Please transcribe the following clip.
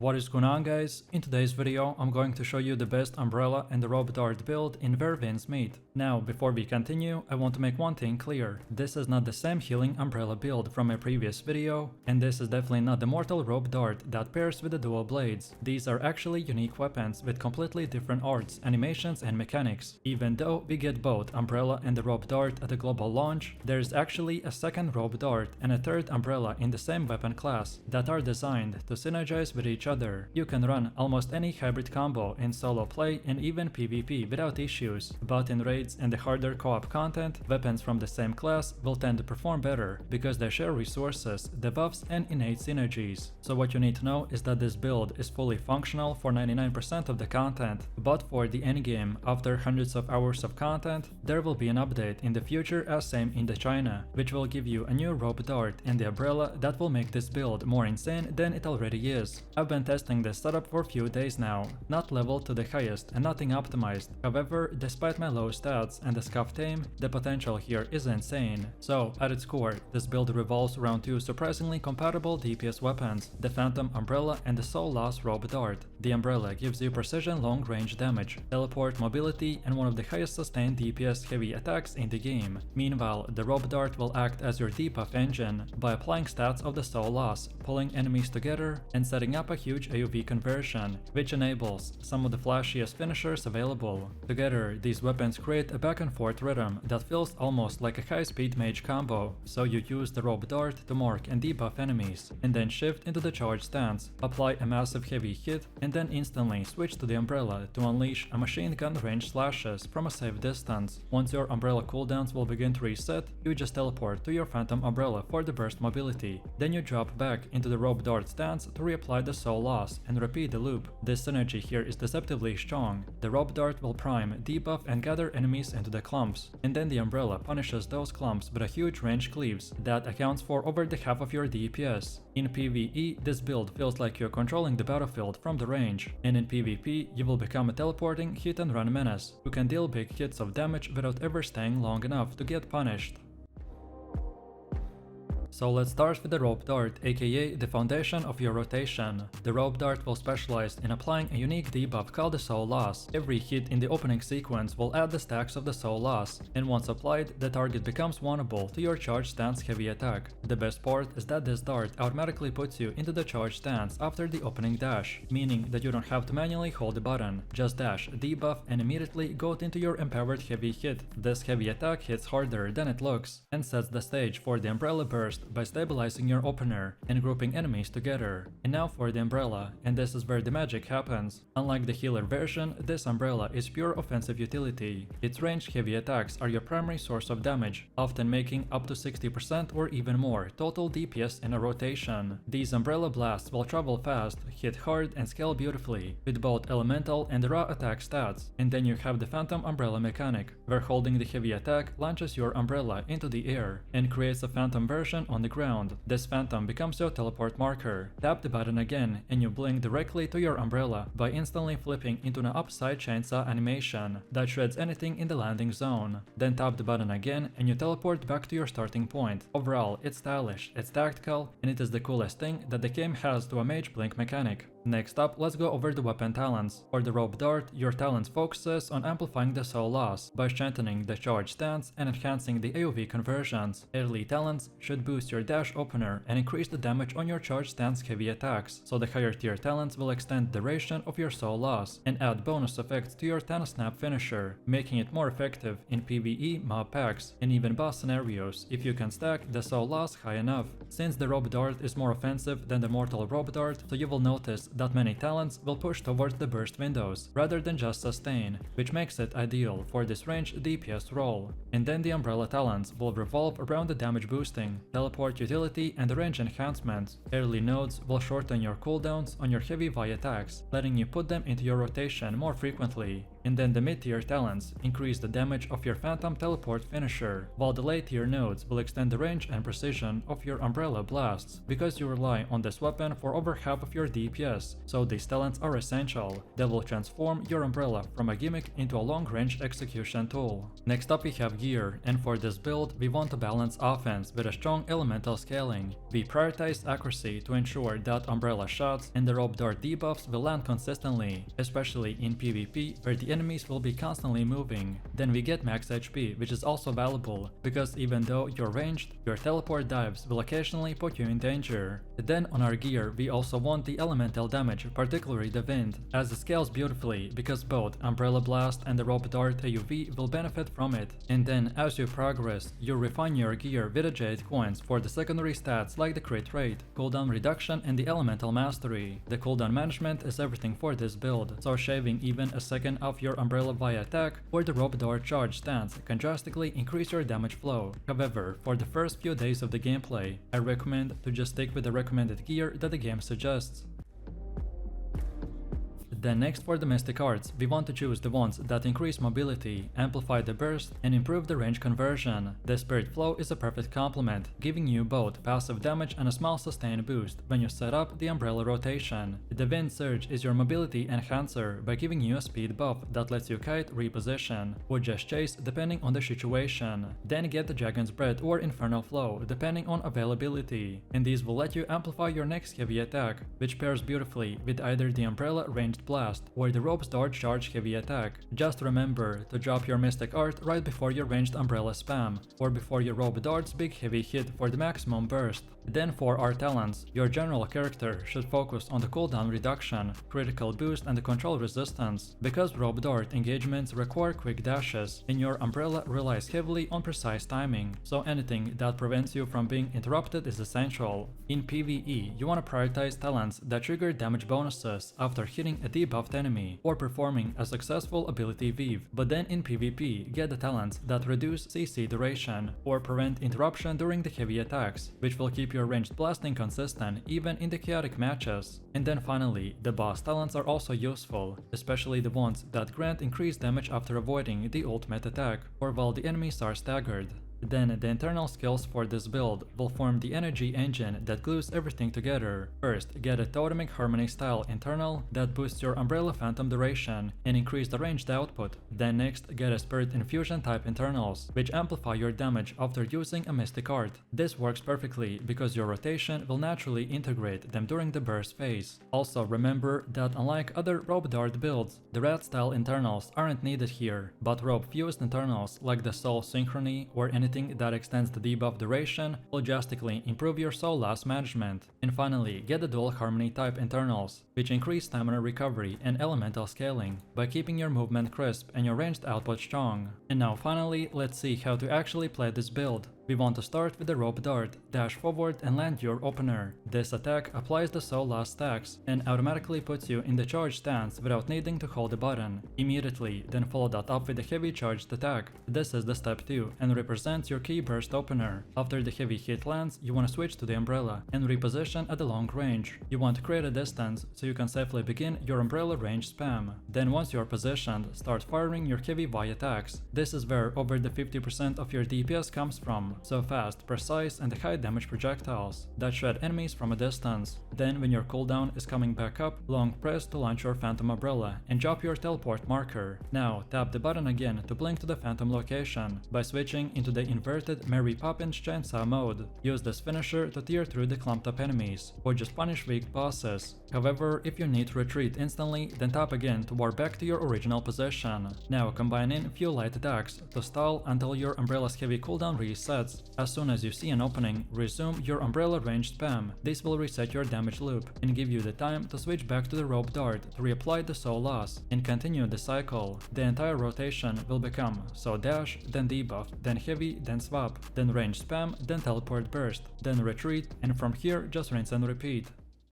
What is going on, guys? In today's video I'm going to show you the best umbrella and the rope dart build in where Vins meet. Now before we continue, I want to make one thing clear. This is not the same healing umbrella build from my previous video, and this is definitely not the mortal rope dart that pairs with the dual blades. These are actually unique weapons with completely different arts, animations and mechanics. Even though we get both umbrella and the rope dart at the global launch, there is actually a second rope dart and a third umbrella in the same weapon class that are designed to synergize with each other. You can run almost any hybrid combo in solo play and even PvP without issues, but in raids and the harder co-op content, weapons from the same class will tend to perform better because they share resources, debuffs and innate synergies. So what you need to know is that this build is fully functional for 99% of the content, but for the endgame, after hundreds of hours of content, there will be an update in the future as same in the China, which will give you a new rope dart and the umbrella that will make this build more insane than it already is. I've been testing this setup for a few days now, not leveled to the highest and nothing optimized. However, despite my low stats and the scuffed aim, the potential here is insane. So, at its core, this build revolves around two surprisingly compatible DPS weapons, the Phantom Umbrella and the Soul Loss Rope Dart. The Umbrella gives you precision long-range damage, teleport mobility and one of the highest sustained DPS heavy attacks in the game. Meanwhile, the Rope Dart will act as your debuff engine by applying stats of the Soul Loss, pulling enemies together and setting up a huge AoV conversion, which enables some of the flashiest finishers available. Together, these weapons create a back and forth rhythm that feels almost like a high-speed mage combo, so you use the rope dart to mark and debuff enemies, and then shift into the charge stance, apply a massive heavy hit, and then instantly switch to the umbrella to unleash a machine gun range slashes from a safe distance. Once your umbrella cooldowns will begin to reset, you just teleport to your Phantom Umbrella for the burst mobility. Then you drop back into the rope dart stance to reapply the Soul Loss and repeat the loop. This synergy here is deceptively strong. The rope dart will prime, debuff and gather enemies into the clumps, and then the umbrella punishes those clumps with a huge range cleaves that accounts for over the half of your DPS. In PvE, this build feels like you're controlling the battlefield from the range, and in PvP, you will become a teleporting hit and run menace who can deal big hits of damage without ever staying long enough to get punished. So let's start with the rope dart, aka the foundation of your rotation. The rope dart will specialize in applying a unique debuff called the Soul Loss. Every hit in the opening sequence will add the stacks of the Soul Loss, and once applied, the target becomes vulnerable to your charge stance heavy attack. The best part is that this dart automatically puts you into the charge stance after the opening dash, meaning that you don't have to manually hold the button, just dash, debuff and immediately go into your empowered heavy hit. This heavy attack hits harder than it looks, and sets the stage for the umbrella burst by stabilizing your opener and grouping enemies together. And now for the umbrella, and this is where the magic happens. Unlike the healer version, this umbrella is pure offensive utility. Its ranged heavy attacks are your primary source of damage, often making up to 60% or even more total DPS in a rotation. These umbrella blasts will travel fast, hit hard and scale beautifully, with both elemental and raw attack stats. And then you have the Phantom Umbrella mechanic, where holding the heavy attack launches your umbrella into the air and creates a phantom version on the ground. This phantom becomes your teleport marker. Tap the button again and you blink directly to your umbrella by instantly flipping into an upside chainsaw animation that shreds anything in the landing zone. Then tap the button again and you teleport back to your starting point. Overall, it's stylish, it's tactical, and it is the coolest thing that the game has to a mage blink mechanic. Next up, let's go over the weapon talents. For the rope dart, your talents focuses on amplifying the Soul Loss by strengthening the charge stance and enhancing the AoV conversions. Early talents should boost your dash opener and increase the damage on your charge stance heavy attacks, so the higher tier talents will extend the duration of your Soul Loss and add bonus effects to your 10 snap finisher, making it more effective in PvE mob packs and even boss scenarios if you can stack the Soul Loss high enough. Since the rope dart is more offensive than the mortal rope dart, so you will notice that many talents will push towards the burst windows rather than just sustain, which makes it ideal for this range DPS role. And then the umbrella talents will revolve around the damage boosting, teleport utility and the range enhancements. Early nodes will shorten your cooldowns on your heavy Vi attacks, letting you put them into your rotation more frequently. and then the mid-tier talents increase the damage of your Phantom Teleport finisher, while the late-tier nodes will extend the range and precision of your Umbrella blasts, because you rely on this weapon for over half of your DPS, so these talents are essential. They will transform your Umbrella from a gimmick into a long-range execution tool. Next up we have gear, and for this build we want to balance offense with a strong elemental scaling. We prioritize accuracy to ensure that Umbrella shots and the Rope Dart debuffs will land consistently, especially in PvP where the enemies will be constantly moving. Then we get max HP, which is also valuable, because even though you're ranged, your teleport dives will occasionally put you in danger. Then on our gear we also want the elemental damage, particularly the wind, as it scales beautifully because both Umbrella Blast and the Rope Dart AoV will benefit from it. And then as you progress, you refine your gear with the Jade coins for the secondary stats like the crit rate, cooldown reduction and the elemental mastery. The cooldown management is everything for this build, so shaving even a second off your Umbrella via attack or the Rope Dart charge stance can drastically increase your damage flow. However, for the first few days of the gameplay, I recommend to just stick with the recommended gear that the game suggests. Then next for the Mystic Arts, we want to choose the ones that increase mobility, amplify the burst, and improve the range conversion. The Spirit Flow is a perfect complement, giving you both passive damage and a small sustained boost when you set up the Umbrella rotation. The Wind Surge is your mobility enhancer by giving you a speed buff that lets you kite, reposition, or just chase depending on the situation. Then get the Dragon's Breath or Infernal Flow depending on availability, and these will let you amplify your next heavy attack, which pairs beautifully with either the Umbrella ranged blast or the Rope Dart charge heavy attack. Just remember to drop your Mystic Art right before your ranged Umbrella spam, or before your Rope Dart's big heavy hit for the maximum burst. Then for our talents, your general character should focus on the cooldown reduction, critical boost and the control resistance, because Rope Dart engagements require quick dashes, and your Umbrella relies heavily on precise timing, so anything that prevents you from being interrupted is essential. In PvE, you want to prioritize talents that trigger damage bonuses after hitting a debuffed enemy, or performing a successful ability weave, but then in PvP, get the talents that reduce CC duration, or prevent interruption during the heavy attacks, which will keep your ranged blasting consistent even in the chaotic matches. And then finally, the boss talents are also useful, especially the ones that grant increased damage after avoiding the ultimate attack, or while the enemies are staggered. Then the internal skills for this build will form the energy engine that glues everything together. First, get a Totemic Harmony style internal that boosts your Umbrella Phantom duration and increase the ranged output. Then next, get a Spirit Infusion type internals, which amplify your damage after using a Mystic Art. This works perfectly because your rotation will naturally integrate them during the burst phase. Also remember that unlike other Rope Dart builds, the Rat style internals aren't needed here, but Rope fused internals like the Soul Synchrony or anything that extends the debuff duration will drastically improve your soul loss management. And finally, get the Dual Harmony type internals, which increase stamina recovery and elemental scaling by keeping your movement crisp and your ranged output strong. And now finally, let's see how to actually play this build. We want to start with the Rope Dart, dash forward and land your opener. This attack applies the soul loss stacks and automatically puts you in the charge stance without needing to hold the button. Immediately, then follow that up with a heavy charged attack. This is the step 2 and represents your key burst opener. After the heavy hit lands, you want to switch to the Umbrella and reposition at the long range. You want to create a distance so you can safely begin your Umbrella range spam. Then once you are positioned, start firing your heavy Y attacks. This is where over the 50% of your DPS comes from. So fast, precise and high damage projectiles that shred enemies from a distance. Then when your cooldown is coming back up, long press to launch your Phantom Umbrella and drop your teleport marker. Now tap the button again to blink to the Phantom location by switching into the inverted Mary Poppins Chainsaw mode. Use this finisher to tear through the clumped up enemies, or just punish weak bosses. However, if you need to retreat instantly, then tap again to warp back to your original position. Now combine in few light attacks to stall until your Umbrella's heavy cooldown resets. As soon as you see an opening, resume your Umbrella range spam. This will reset your damage loop and give you the time to switch back to the Rope Dart to reapply the soul loss and continue the cycle. The entire rotation will become so dash, then debuff, then heavy, then swap, then range spam, then teleport burst, then retreat, and from here just rinse and repeat.